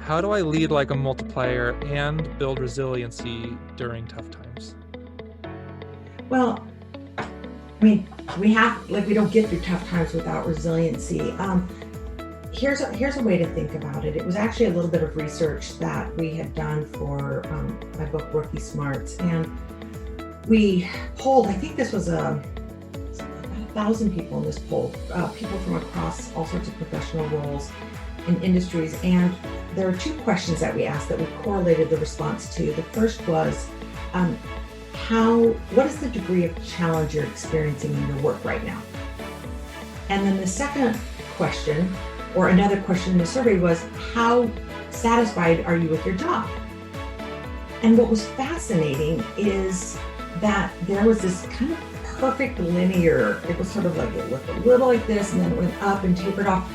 how do I lead like a multiplier and build resiliency during tough times? Well, I mean, we don't get through tough times without resiliency. Here's a way to think about it. It was actually a little bit of research that we had done for my book, Rookie Smarts. And we polled, I think this was about 1,000 people in this poll, people from across all sorts of professional roles and industries. And there are two questions that we asked that we correlated the response to. The first was, what is the degree of challenge you're experiencing in your work right now? And then the second question, or another question in the survey, was how satisfied are you with your job? And what was fascinating is that there was this kind of perfect linear, it was sort of like, it looked a little like this and then it went up and tapered off.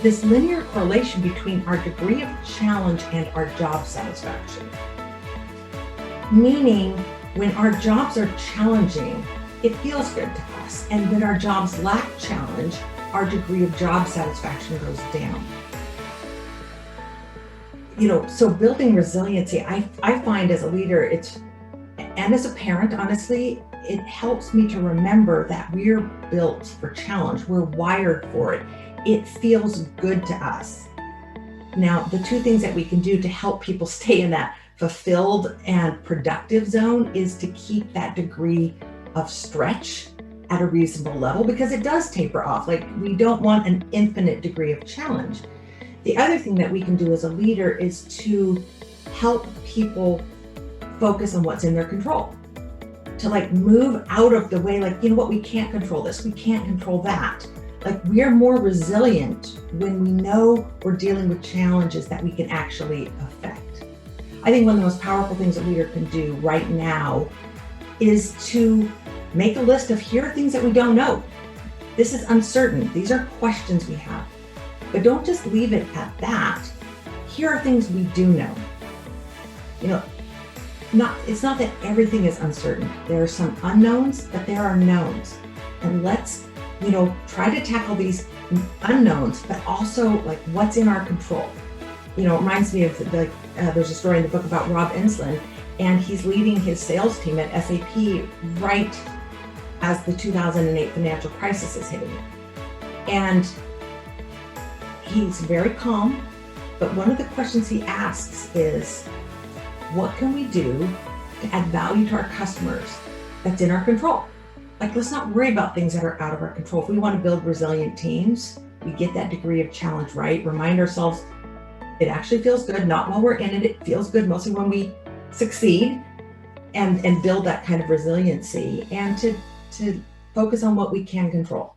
This linear correlation between our degree of challenge and our job satisfaction. Meaning, when our jobs are challenging, it feels good to us. And when our jobs lack challenge, our degree of job satisfaction goes down. So building resiliency, I find as a leader, and as a parent, honestly, it helps me to remember that we're built for challenge. We're wired for it. It feels good to us. Now, the two things that we can do to help people stay in that fulfilled and productive zone is to keep that degree of stretch at a reasonable level, because it does taper off. Like, we don't want an infinite degree of challenge. The other thing that we can do as a leader is to help people focus on what's in their control, to move out of the way, we can't control this, we can't control that. We're more resilient when we know we're dealing with challenges that we can actually affect. I think one of the most powerful things a leader can do right now is to make a list of, here are things that we don't know. This is uncertain. These are questions we have. But don't just leave it at that. Here are things we do know. It's not that everything is uncertain. There are some unknowns, but there are knowns. And let's, try to tackle these unknowns, but also what's in our control. It reminds me of there's a story in the book about Rob Ensslin, and he's leading his sales team at SAP right as the 2008 financial crisis is hitting. And he's very calm, but one of the questions he asks is, what can we do to add value to our customers that's in our control? Let's not worry about things that are out of our control. If we want to build resilient teams, we get that degree of challenge right, remind ourselves it actually feels good, not while we're in it. It feels good mostly when we succeed, and build that kind of resiliency, and to focus on what we can control.